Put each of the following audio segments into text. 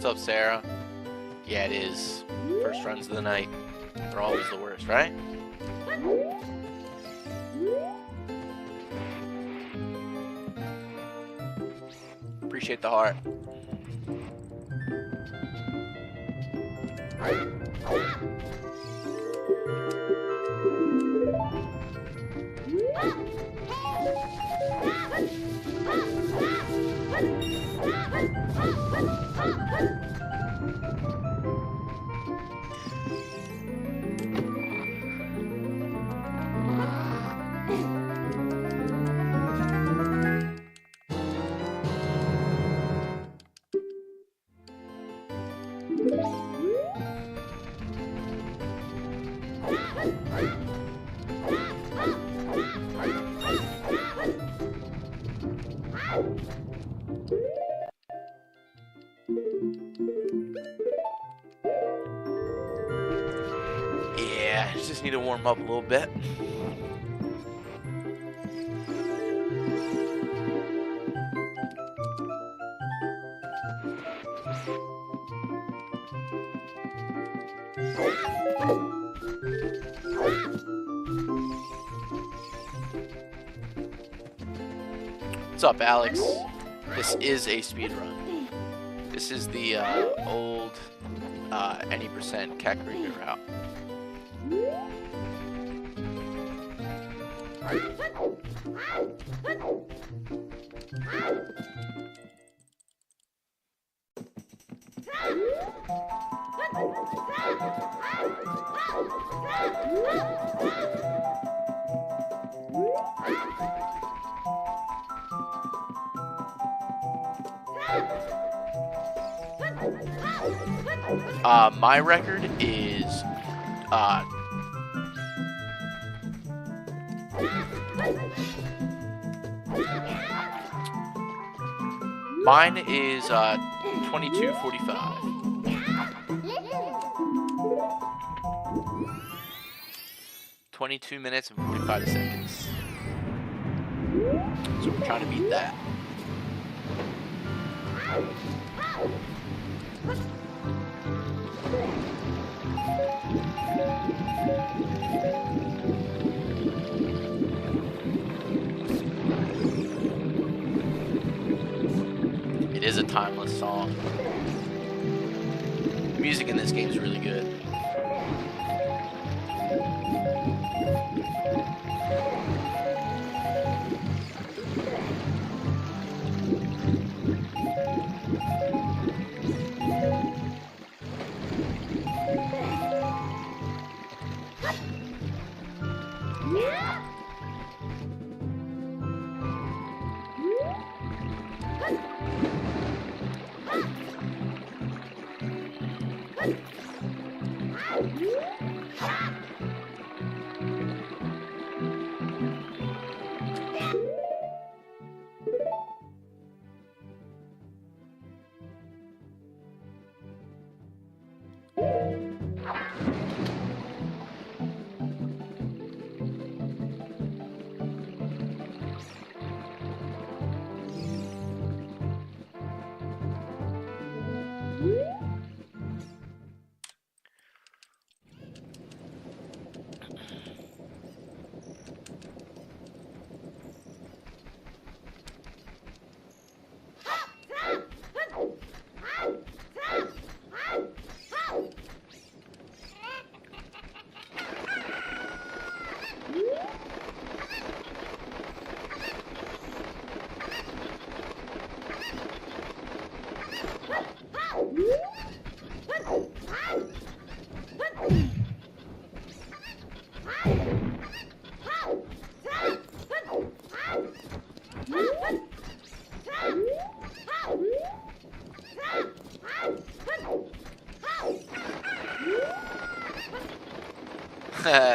What's up, Sarah? Yeah, it is. First runs of the night. They're always the worst, right? Appreciate the heart. need to warm up a little bit. What's up, Alex? This is a speed run. This is the old any percent Kakariko route. My record is mine is 22:45. 22 minutes and 45 seconds. So we're trying to beat that. It is a timeless song. The music in this game is really good.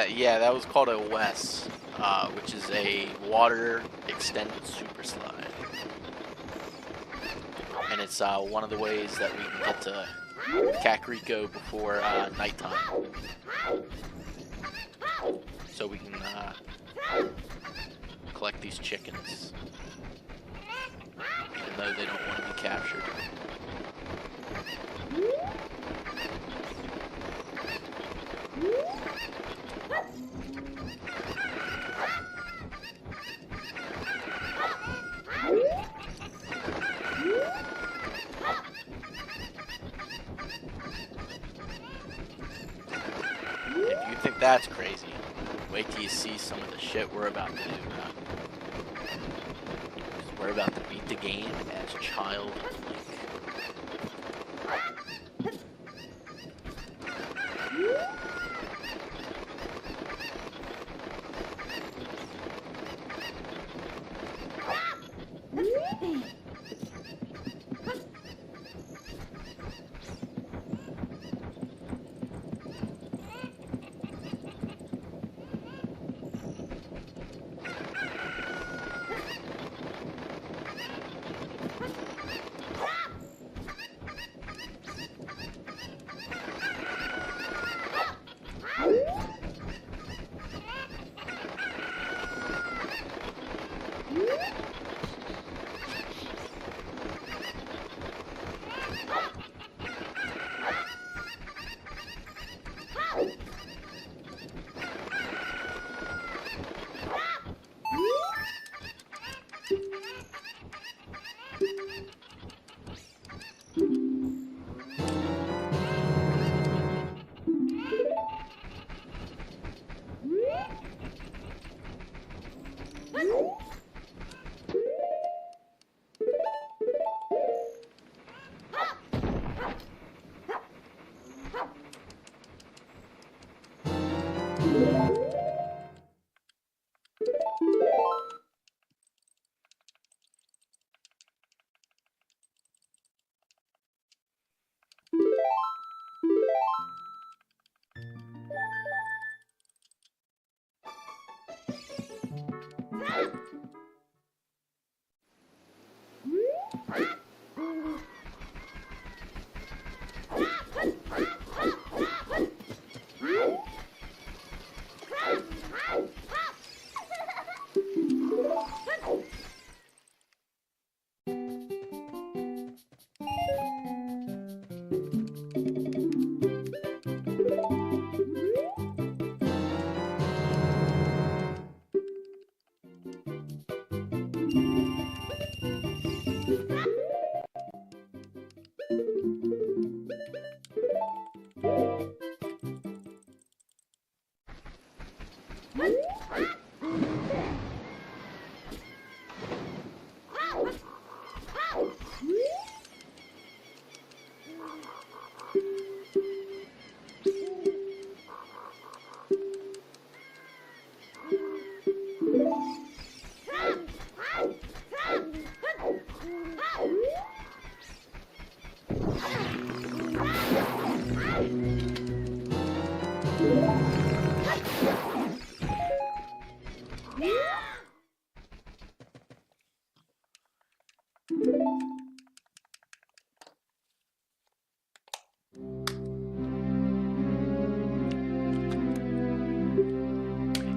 Yeah, that was called a WES, which is a water extended super slide. And it's one of the ways that we can get to Kakariko before nighttime. So we can collect these chickens, even though they don't want to be captured. If you think that's crazy, wait till you see some of the shit we're about to do. We're about to beat the game as Child Link.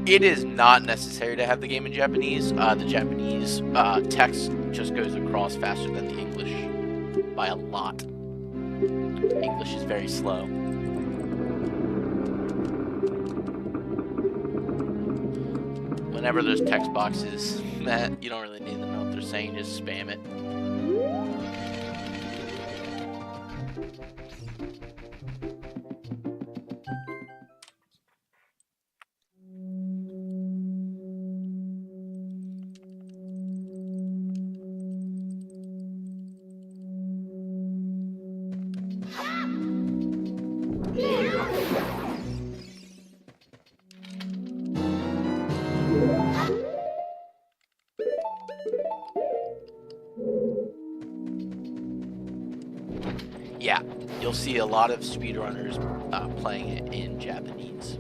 It is not necessary to have the game in Japanese. The Japanese text just goes across faster than the English by a lot. English is very slow. Whenever there's text boxes, you don't really need to know what they're saying, just spam it. Yeah, you'll see a lot of speedrunners playing it in Japanese.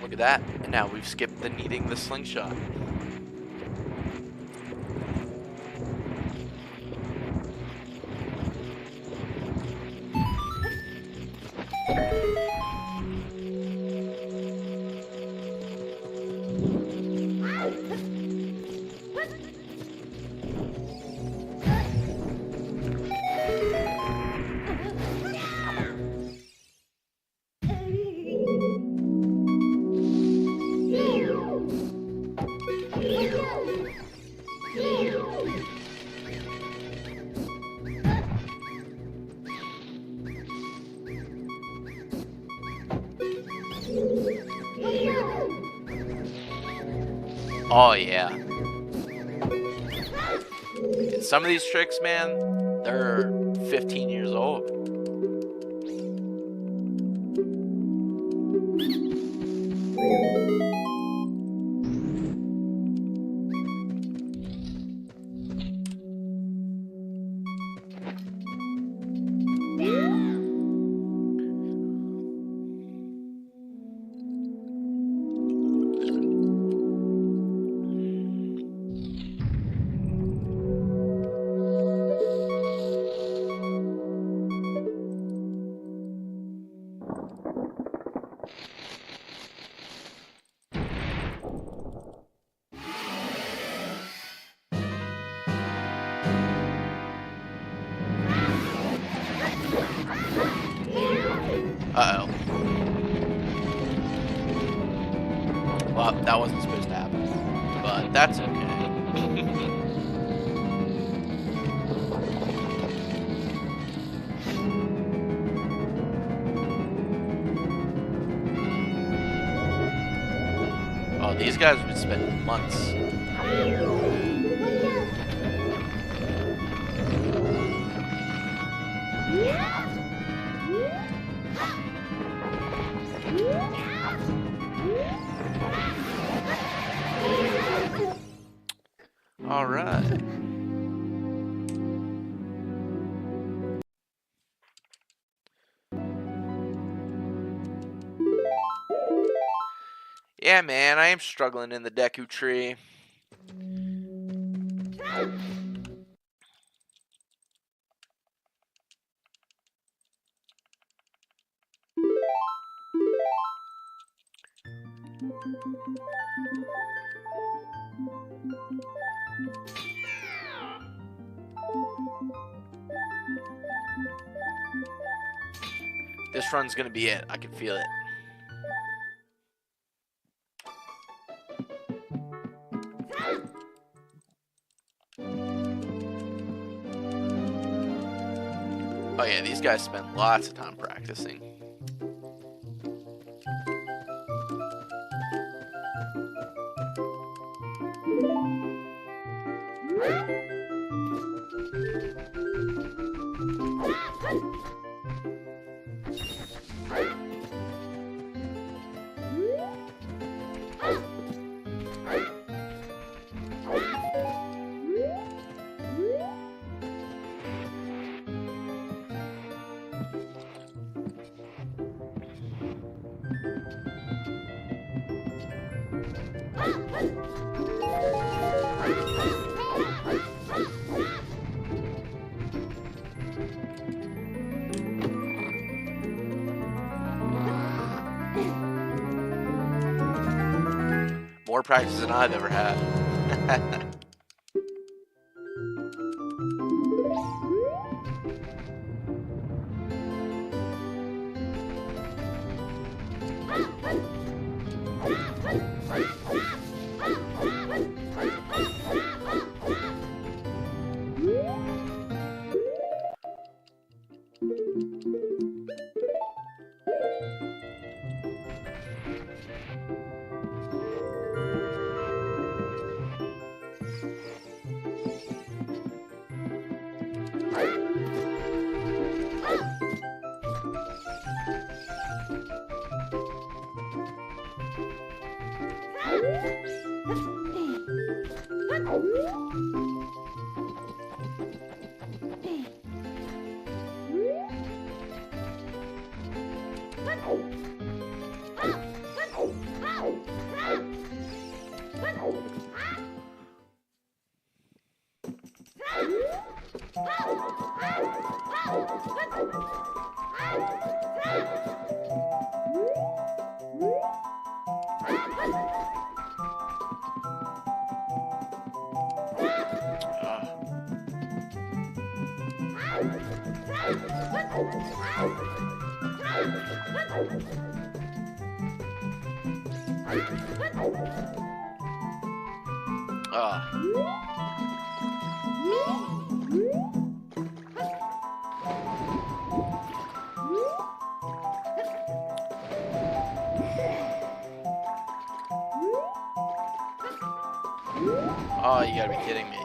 Look at that, and now we've skipped the needing the slingshot. Oh yeah. And some of these tricks, man, they're 15 years old. Uh-oh. Well, that wasn't supposed to happen, but that's okay. Oh, these guys have been spending months. All right. Yeah, man, I am struggling in the Deku tree. This run's gonna be it. I can feel it. Oh yeah, these guys spend lots of time practicing. More practice than I've ever had. Oh, you gotta be kidding me.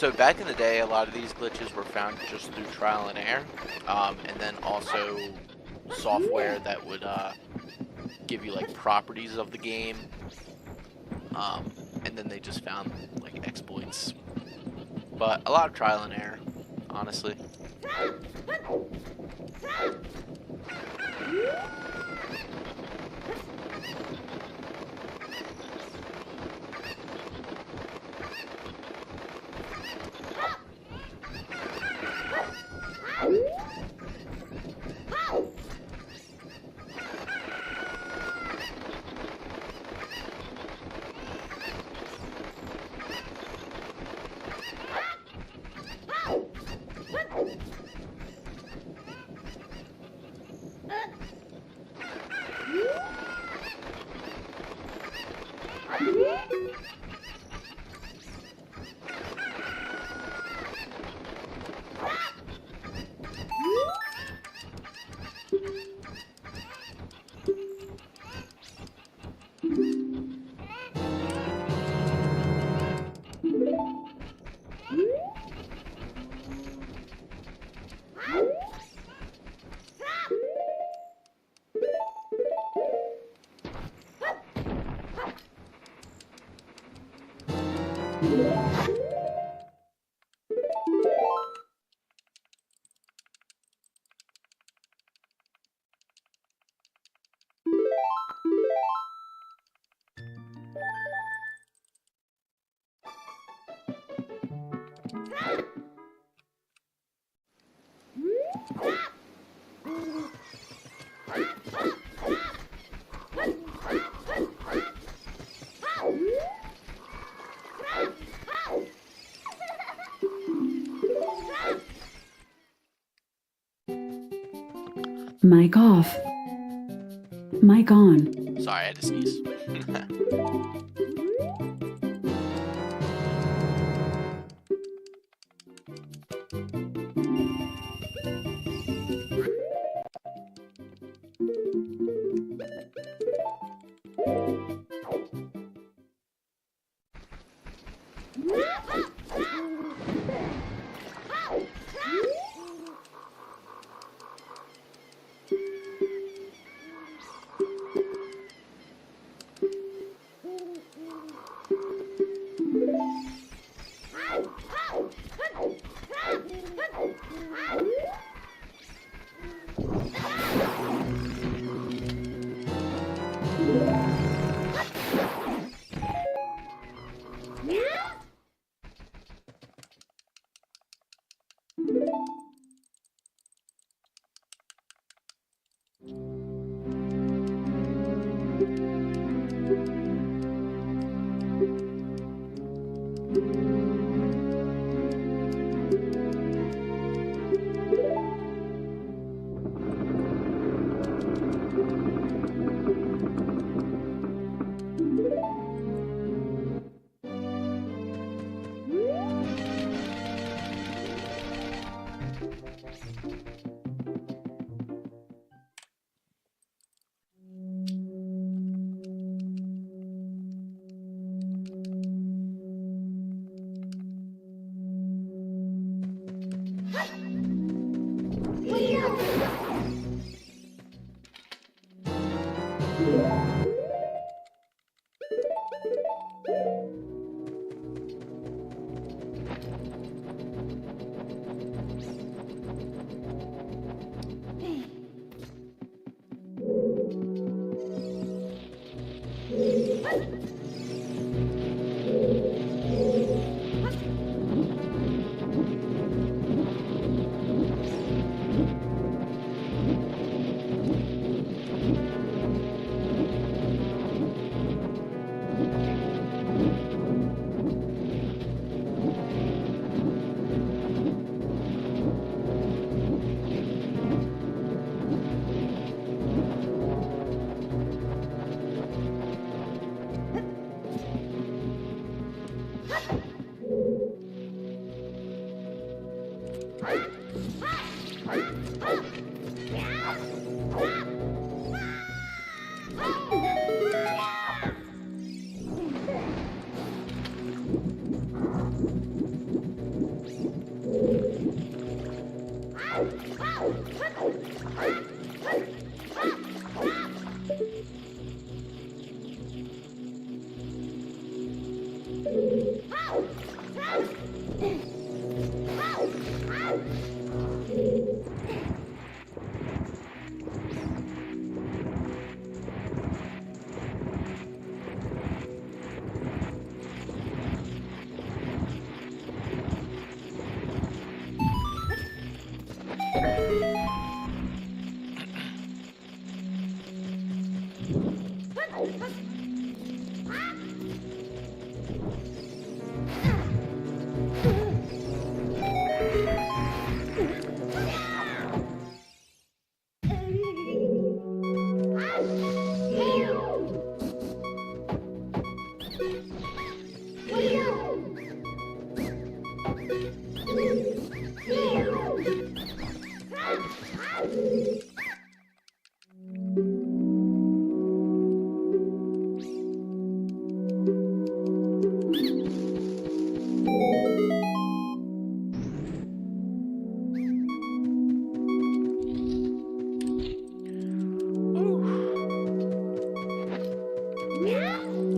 So back in the day, a lot of these glitches were found just through trial and error, and then also software that would give you like properties of the game, and then they just found like exploits. But a lot of trial and error, honestly. Mic off. Mic on. Sorry, I had to sneeze.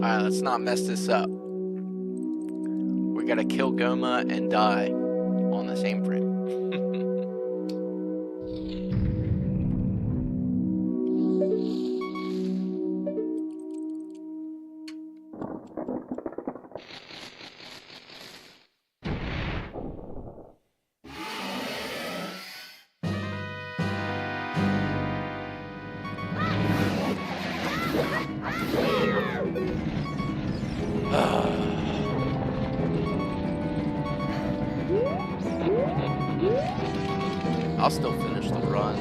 Alright, let's not mess this up. We gotta kill Goma and die on the same frame. I'll still finish the run.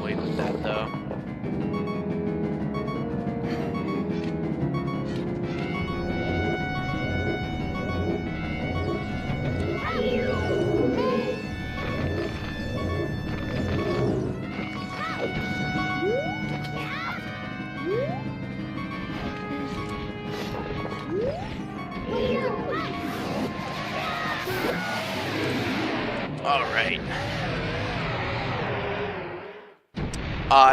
Wait with that though. Alright.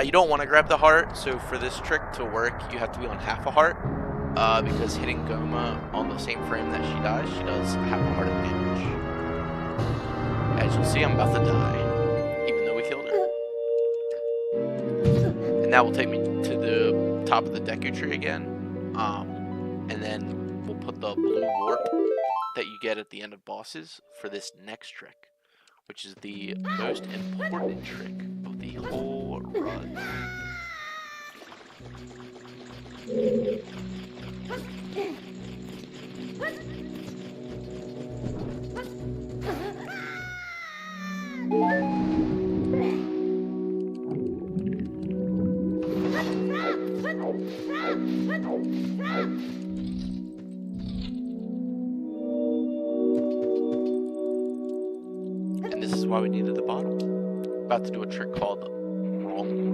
You don't want to grab the heart, so for this trick to work, you have to be on half a heart. Because hitting Goma on the same frame that she dies, she does half a heart of damage. As you'll see, I'm about to die, even though we killed her. And that will take me to the top of the Deku tree again. And then we'll put the blue warp that you get at the end of bosses for this next trick, which is the most important trick of the whole run. And this is why we needed the bottle. About to do a trick called wrong.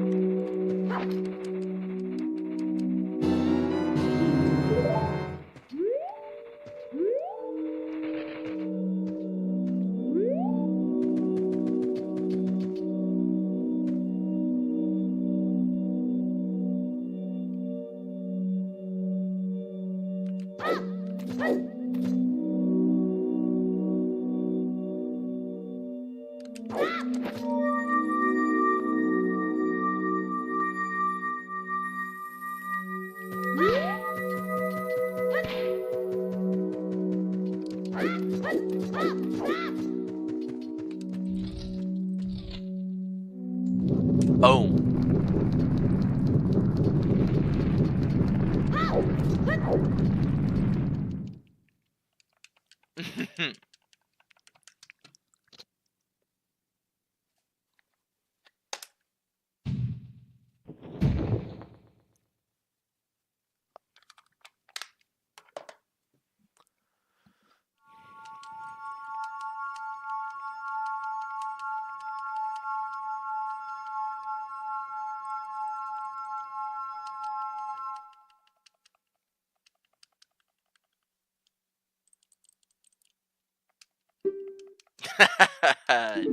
Boom.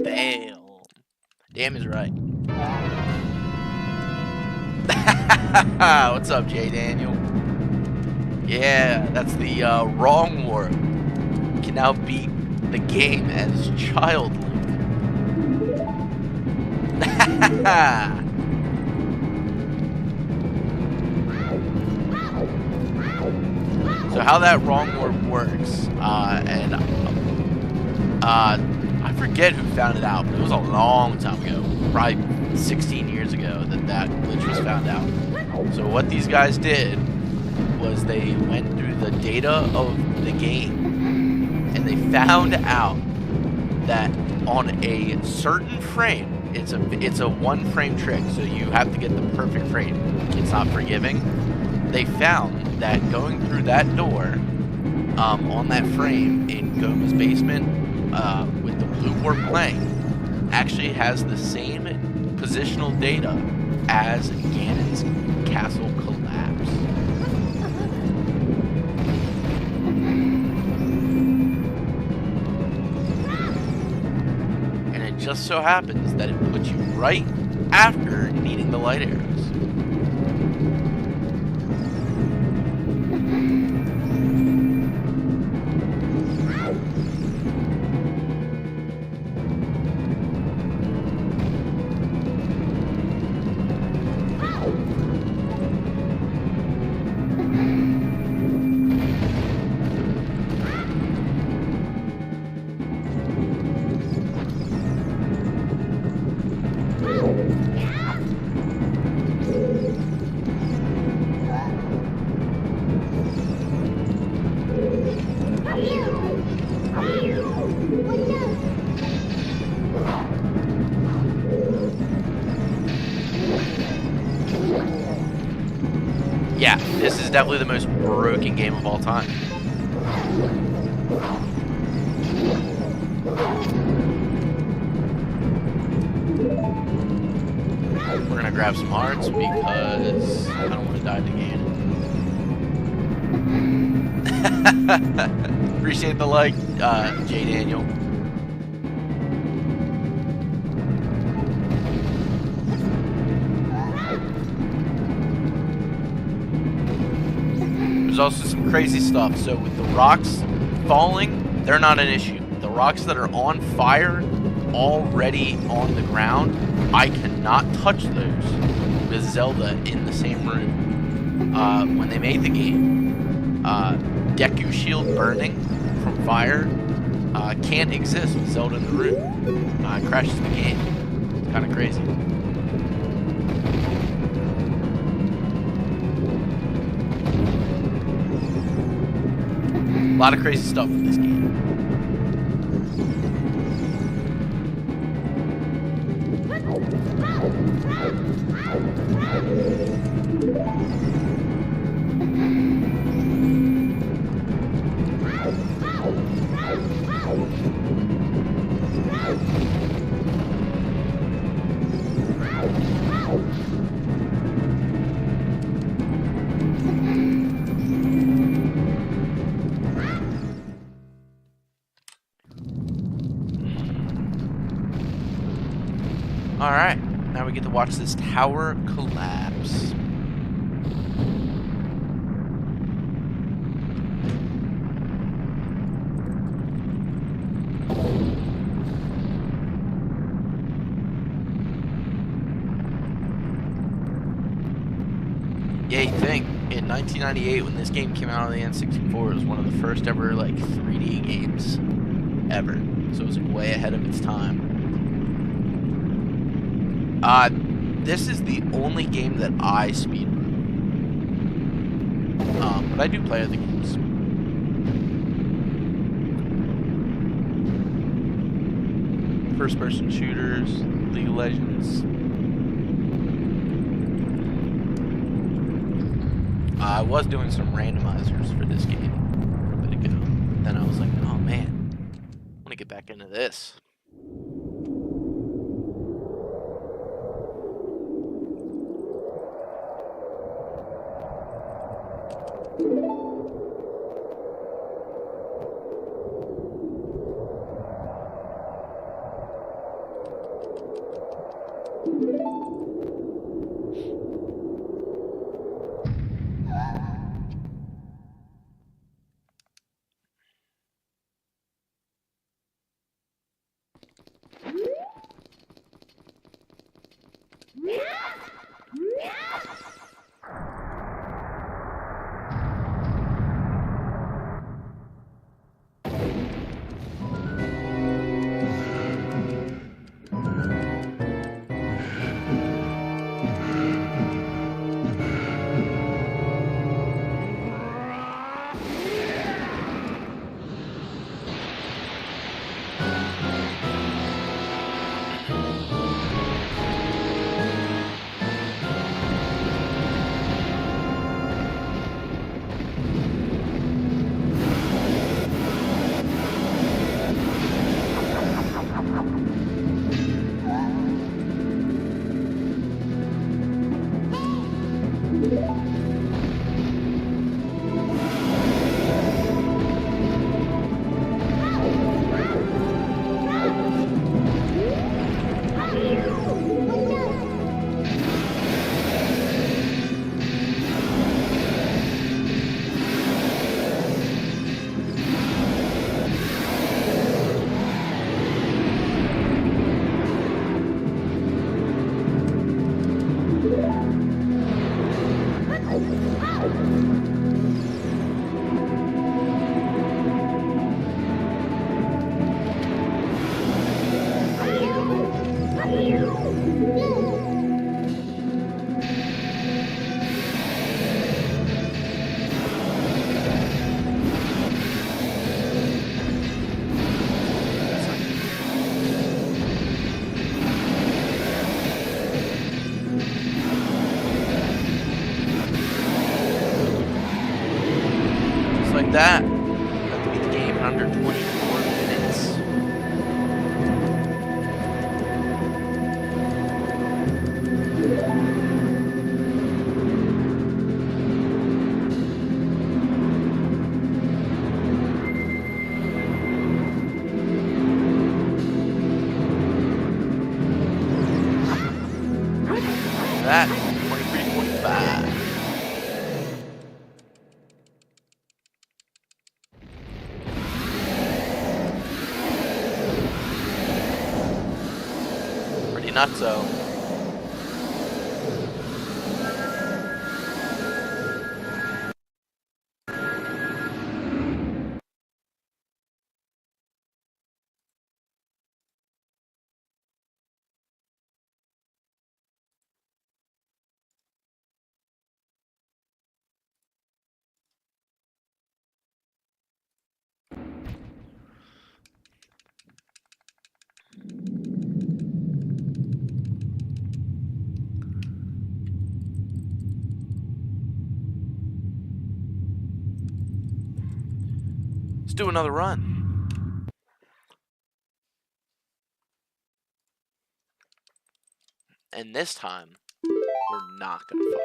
Damn. Damn is right. What's up, J. Daniel? Yeah, that's the wrong warp. You can now beat the game as Child Link. So how that wrong warp works, I forget who found it out, but it was a long time ago, probably 16 years ago that glitch was found out. So what these guys did was they went through the data of the game and they found out that on a certain frame, it's a one frame trick, so you have to get the perfect frame. It's not forgiving. They found that going through that door on that frame in Goma's basement with the blue warp playing actually has the same positional data as Ganon's castle collapse. And it just so happens that it puts you right after needing the light arrows. definitely the most broken game of all time. We're gonna grab some hearts because I don't want to die again. Appreciate the like, J Daniel. There's also some crazy stuff. So with the rocks falling, they're not an issue. The rocks that are on fire, already on the ground, I cannot touch those with Zelda in the same room. When they made the game, Deku Shield burning from fire can't exist with Zelda in the room. It crashes the game. It's kind of crazy. A lot of crazy stuff with this game. Alright, now we get to watch this tower collapse. Yeah, you think, in 1998 when this game came out on the N64, it was one of the first ever, like, 3D games ever. So it was like, way ahead of its time. This is the only game that I speedrun. But I do play other games. First-person shooters, League of Legends. I was doing some randomizers for this game a bit ago. Then I was like, oh man, I want to get back into this. that, 23.5. Pretty nutso. Let's do another run. And this time, we're not gonna fuck up.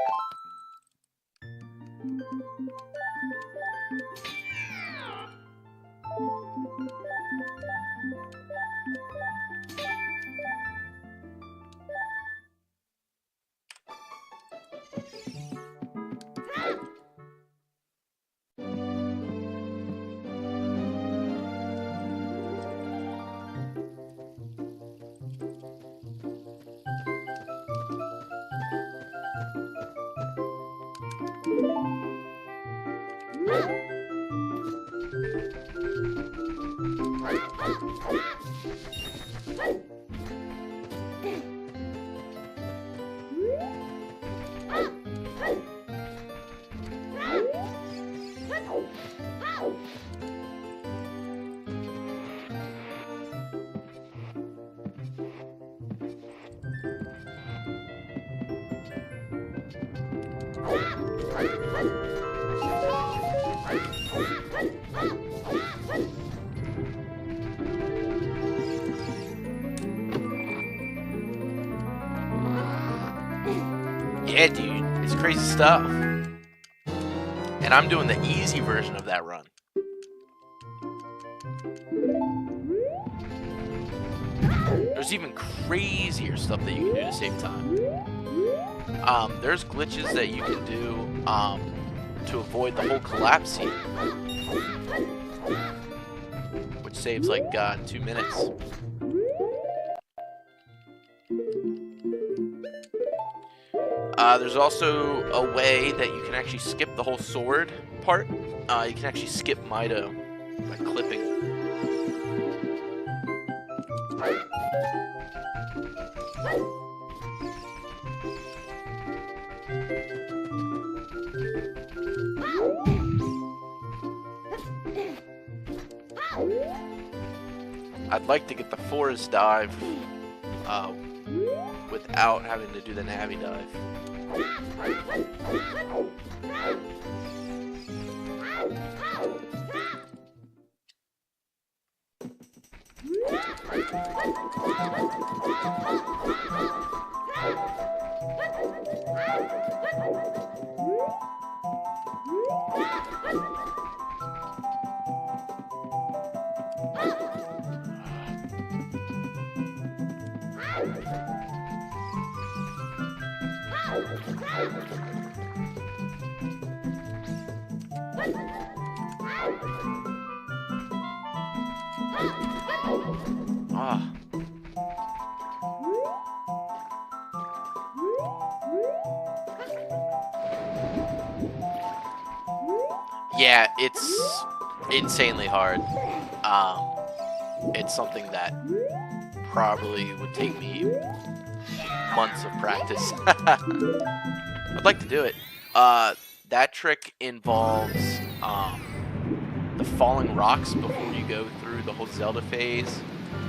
Yeah, dude, it's crazy stuff. And I'm doing the easy version of that run. There's even crazier stuff that you can do to save time. There's glitches that you can do to avoid the whole collapse scene, which saves like 2 minutes. There's also a way that you can actually skip the whole sword part. You can actually skip Mido by clipping. I'd like to get the forest dive without having to do the Navi dive. Yeah, it's insanely hard. It's something that probably would take me months of practice. I'd like to do it. That trick involves the falling rocks before you go through the whole Zelda phase.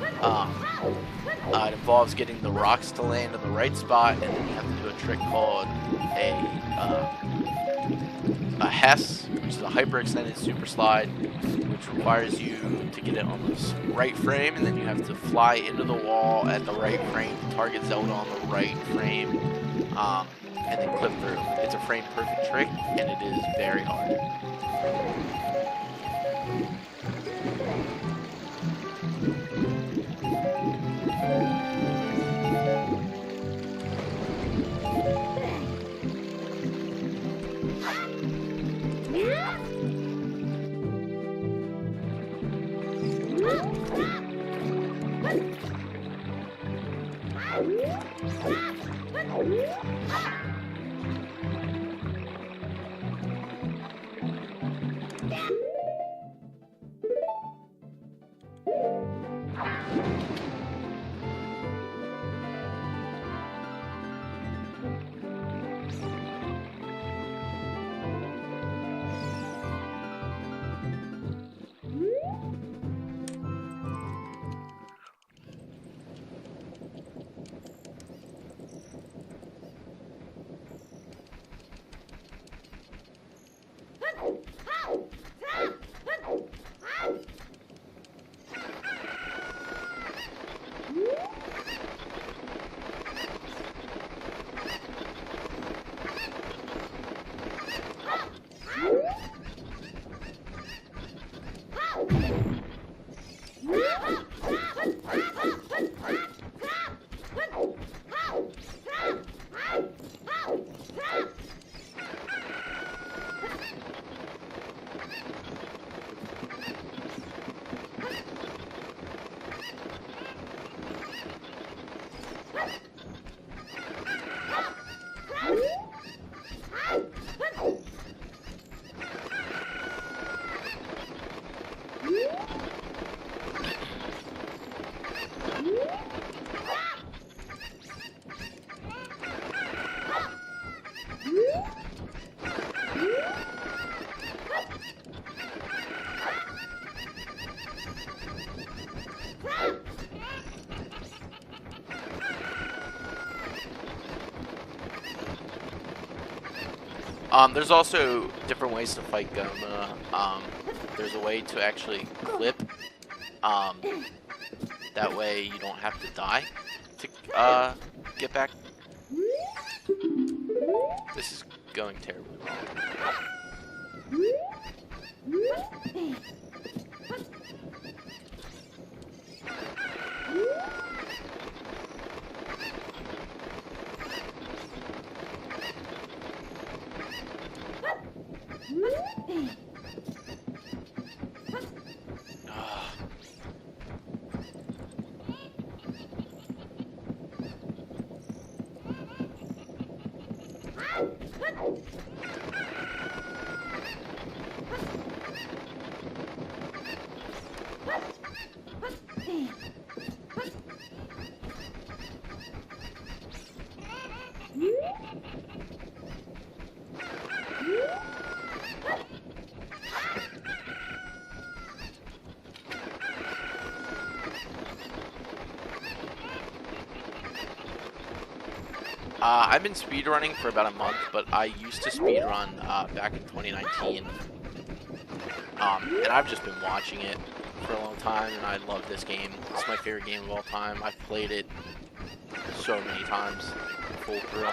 It involves getting the rocks to land in the right spot, and then you have to do a trick called a Hess, which is a hyper-extended super slide, which requires you to get it on the right frame, and then you have to fly into the wall at the right frame to target Zelda on the right frame, and then clip through. It's a frame-perfect trick, and it is very hard. There's also different ways to fight Goma. There's a way to actually clip. That way you don't have to die to get back. This is going terribly wrong. I've been speedrunning for about a month, but I used to speedrun back in 2019. And I've just been watching it for a long time, and I love this game. It's my favorite game of all time. I've played it so many times, full through.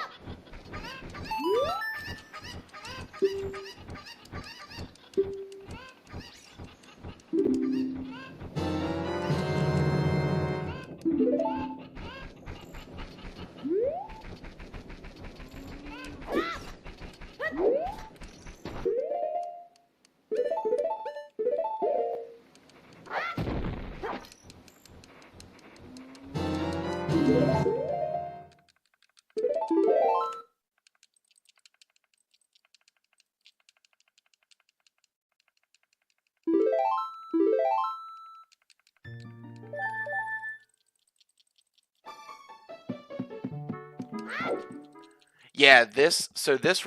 Yeah, this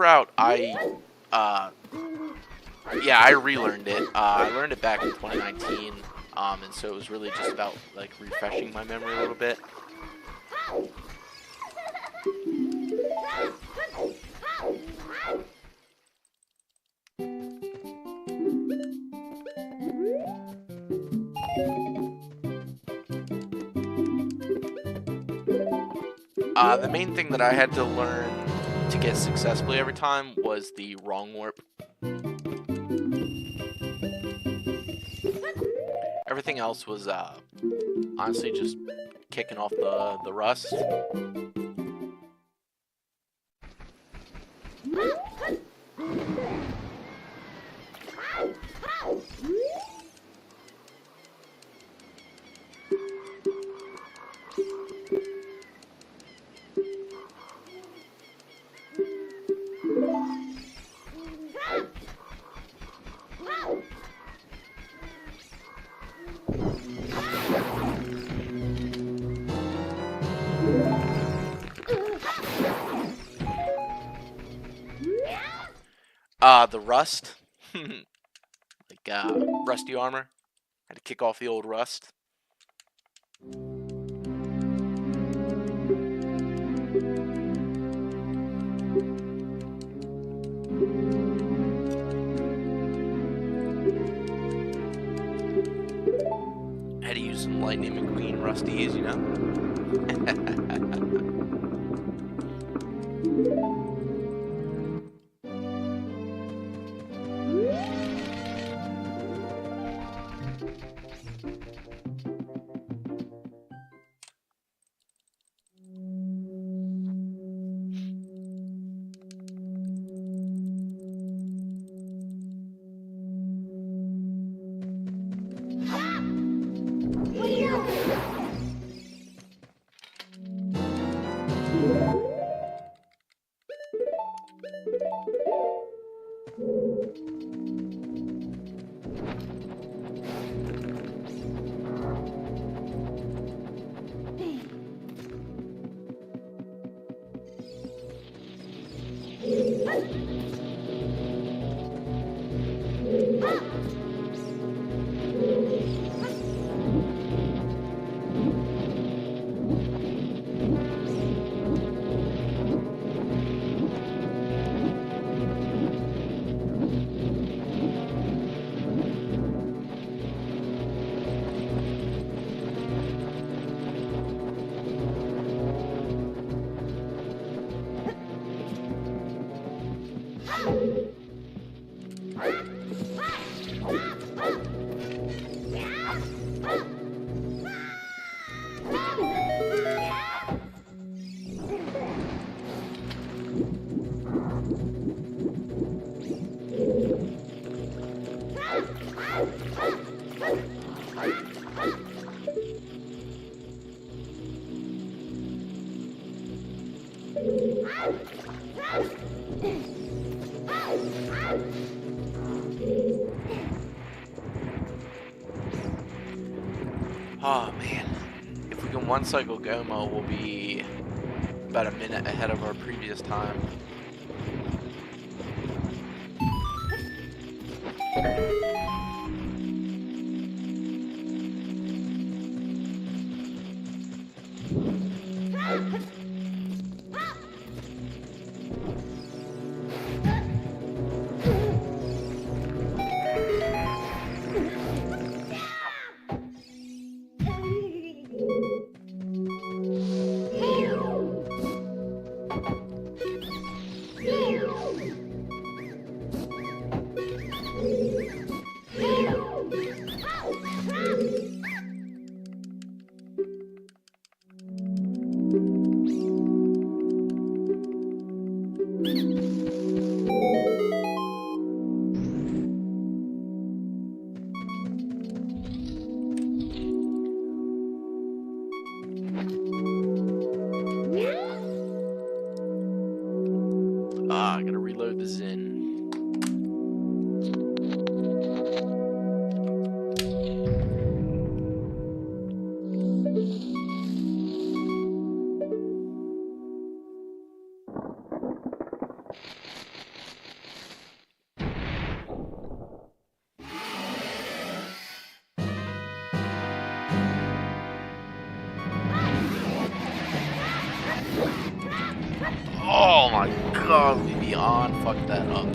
route I relearned it. I learned it back in 2019, and so it was really just about like refreshing my memory a little bit. The main thing that I had to learn to get successfully every time was the wrong warp. Everything else was honestly just kicking off the rust. The rust. Like, rusty armor. Had to kick off the old rust. Had to use some Lightning McQueen rusties, you know? Oh man, if we can one cycle Goma, we'll be about a minute ahead of our previous time. I gotta reload the Zen. Oh my god, we beyond fucked that up.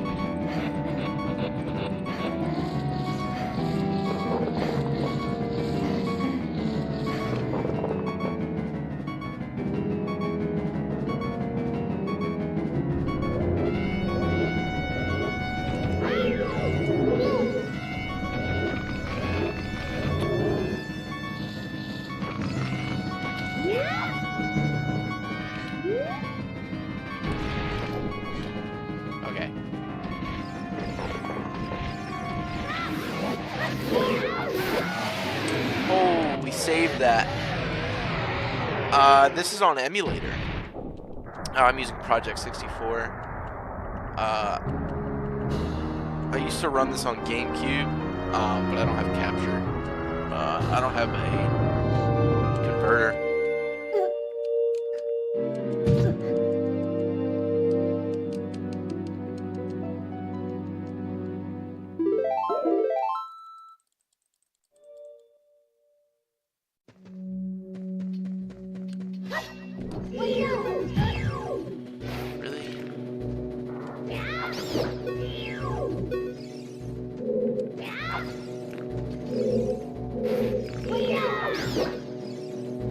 Okay. Oh, we saved that. This is on emulator. I'm using Project 64. I used to run this on GameCube, but I don't have capture. I don't have a converter. Really?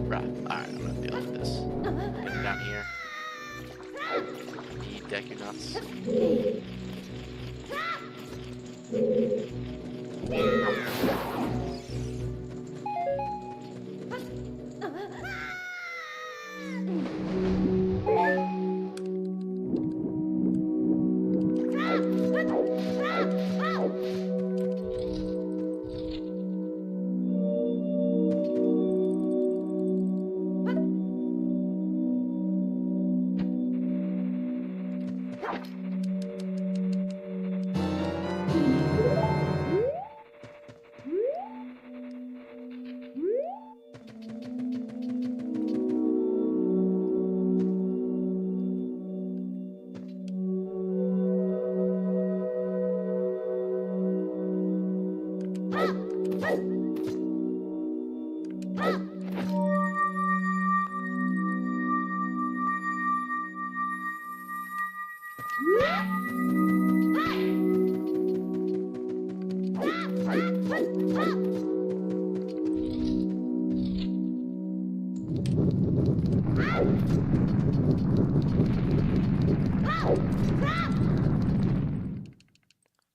Right. Alright, I'm gonna deal with this. Get him down here. You deck your nuts.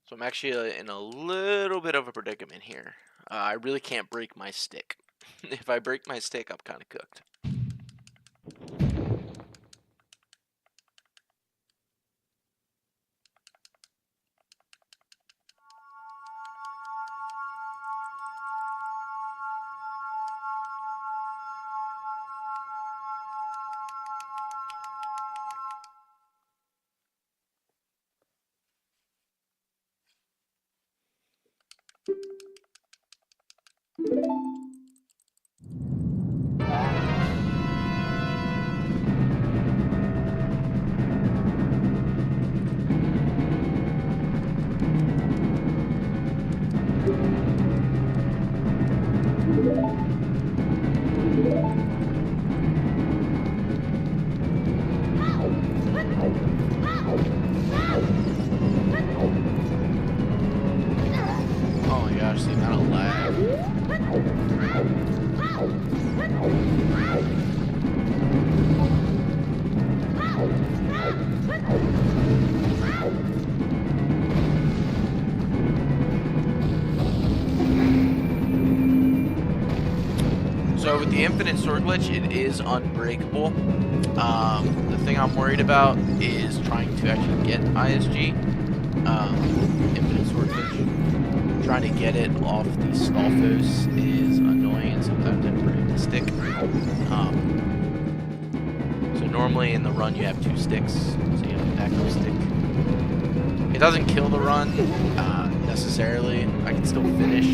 So I'm actually in a little bit of a predicament here. I really can't break my stick. If I break my stick, I'm kind of cooked. Oh my gosh, the amount of lag. So with the infinite sword glitch, it is unbreakable. The thing I'm worried about is trying to actually get ISG. Infinite sword glitch. Trying to get it off the Stolfos is annoying, and sometimes I break the stick. So normally in the run you have 2 sticks, so you have a backup stick. It doesn't kill the run necessarily. I can still finish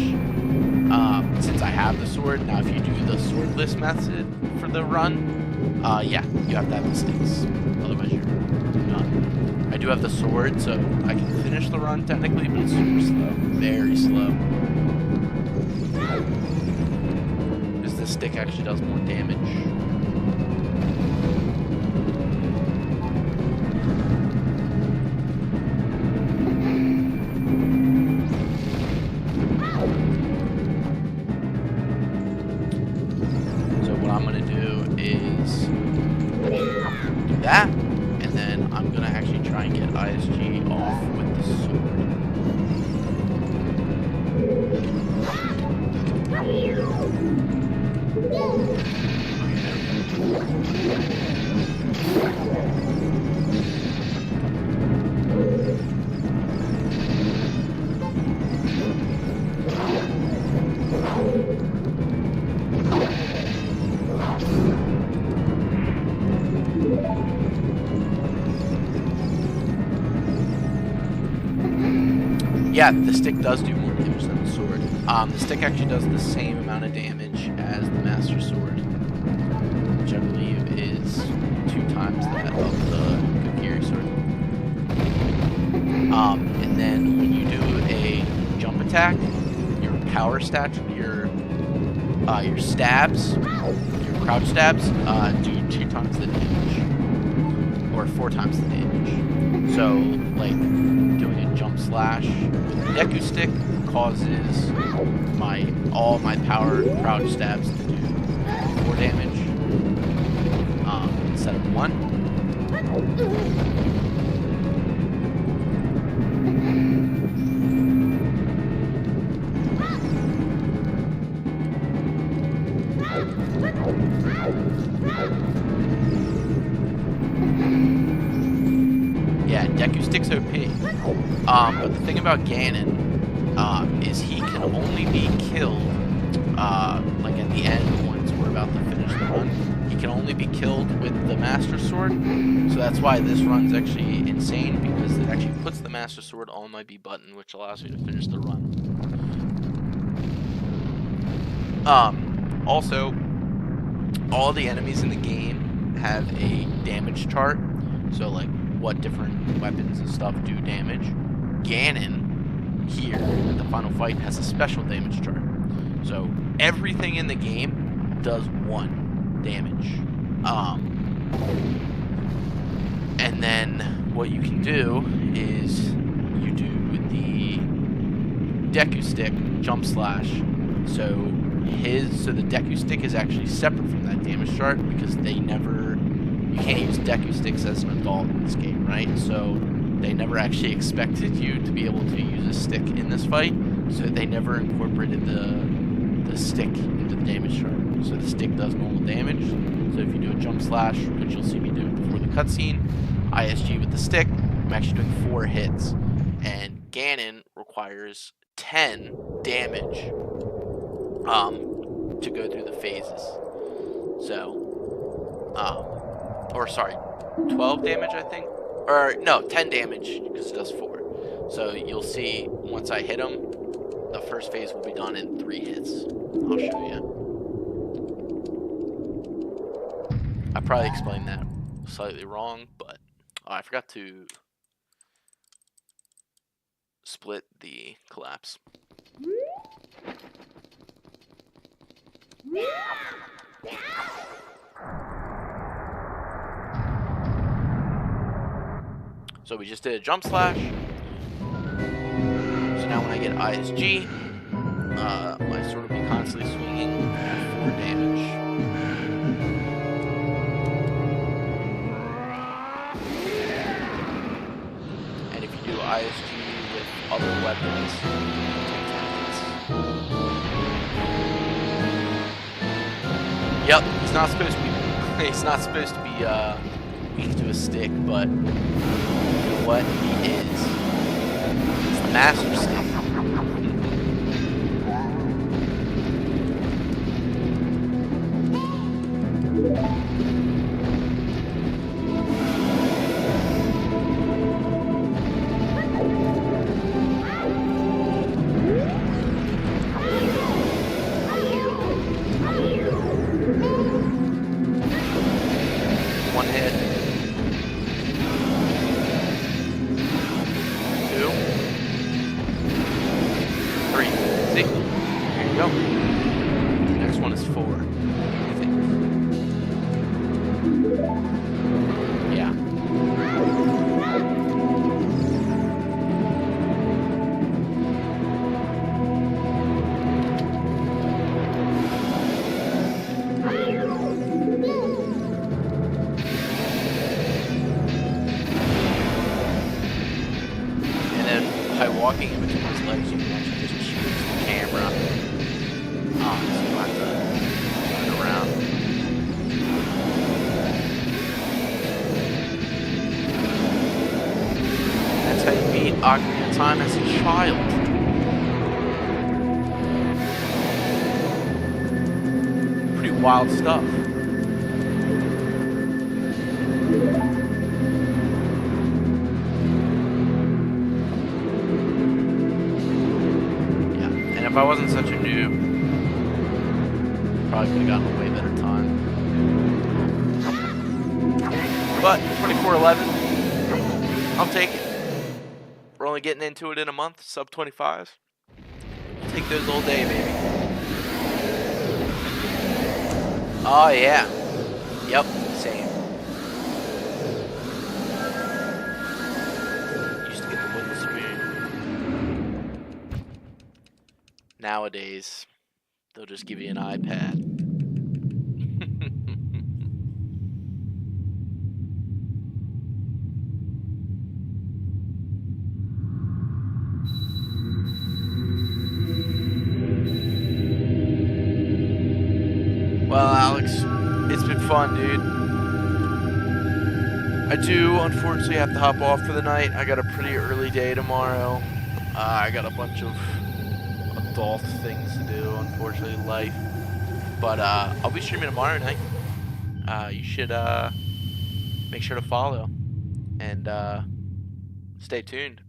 since I have the sword. Now if you do the swordless method for the run, yeah, you have to have the sticks. Otherwise you're done. I do have the sword, so I can finish the run technically, but it's super slow. Very slow. Because the stick actually does more damage. That, and then I'm gonna actually try and get ISG off with the sword. Yeah, the stick does do more damage than the sword. The stick actually does the same amount of damage as the Master Sword, which I believe is 2 times that of the Kokiri Sword. And then when you do a jump attack, your power stat, your stabs, your crouch stabs, do times the damage, or 4 times the damage. So, like, doing a jump slash with the Deku stick causes all my power crouch stabs to do 4 damage instead of 1. Yeah, Deku Stick's OP. But the thing about Ganon is he can only be killed, like at the end once we're about to finish the run. He can only be killed with the Master Sword. So that's why this run's actually insane, because it actually puts the Master Sword on my B button, which allows me to finish the run. Also, all the enemies in the game have a damage chart. So like what different weapons and stuff do damage. Ganon here at the final fight has a special damage chart. So everything in the game does 1 damage. And then what you can do is you do the Deku Stick jump slash. So the Deku Stick is actually separate from that damage chart, because you can't use Deku Sticks as an adult in this game, right? So they never actually expected you to be able to use a stick in this fight, so they never incorporated the stick into the damage chart. So the stick does normal damage. So if you do a jump slash, which you'll see me do before the cutscene, ISG with the stick, I'm actually doing 4 hits. And Ganon requires 10 damage to go through the phases. So, or sorry, 12 damage, I think? Or, no, 10 damage, because it does 4. So you'll see, once I hit him, the first phase will be done in 3 hits. I'll show you. I probably explained that slightly wrong, but I forgot to split the collapse. So we just did a jump slash. So now when I get ISG, my sword will be constantly swinging at 4 damage. And if you do ISG with other weapons, yep, he's not supposed to be. He's not supposed to be weak to a stick, but you know what? He is. It's the Master Stick. One hit. 2. 3. See? Here you go. Next one is 4. I think. Yeah. By walking in between his legs, you can actually just choose the camera. So you don't have to run around. That's how you beat Ocarina of Time as a child. Pretty wild stuff. If I wasn't such a noob, probably could have gotten a way better time. But 24:11, I'll take it. We're only getting into it in a month, sub 25. I'll take those all day, baby. Oh yeah. Yep. Same. Used to get the wooden spoon. Nowadays, they'll just give you an iPad. Well, Alex, it's been fun, dude. I do, unfortunately, have to hop off for the night. I got a pretty early day tomorrow. I got a bunch of adult things to do, unfortunately, life. But I'll be streaming tomorrow night. You should make sure to follow and stay tuned,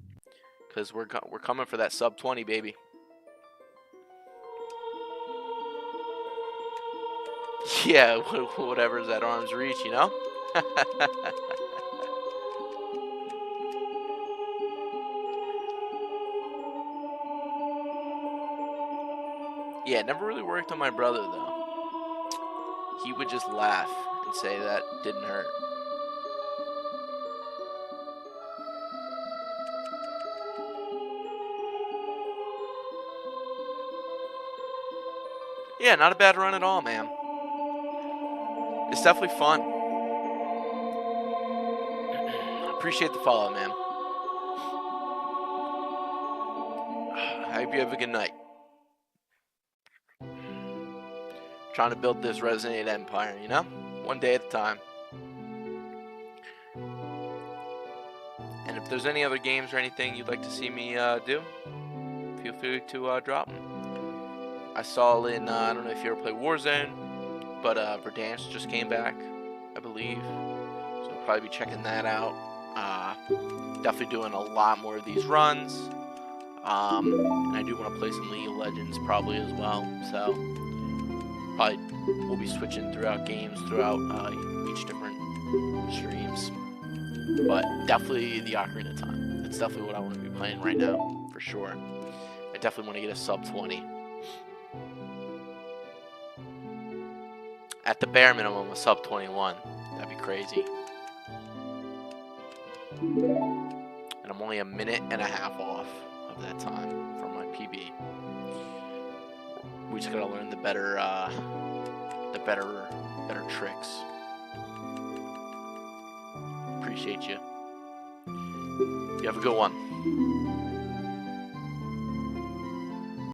because we're coming for that sub 20, baby. Yeah, whatever's at arm's reach, you know? Yeah, it never really worked on my brother, though. He would just laugh and say that didn't hurt. Yeah, not a bad run at all, man. It's definitely fun. Appreciate the follow, man. I hope you have a good night. Trying to build this Resident Evil empire, you know? One day at a time. And if there's any other games or anything you'd like to see me do, feel free to drop them. I saw in, I don't know if you ever play Warzone, but Verdansk just came back, I believe. So I'll probably be checking that out. Definitely doing a lot more of these runs. And I do want to play some League of Legends probably as well. So probably we'll be switching throughout games throughout each different streams. But definitely the Ocarina time. It's definitely what I want to be playing right now, for sure. I definitely want to get a sub 20. At the bare minimum, a sub 21. That'd be crazy. And I'm only a minute and a half off of that time from my PB. We just gotta learn the better tricks. Appreciate you. You have a good one.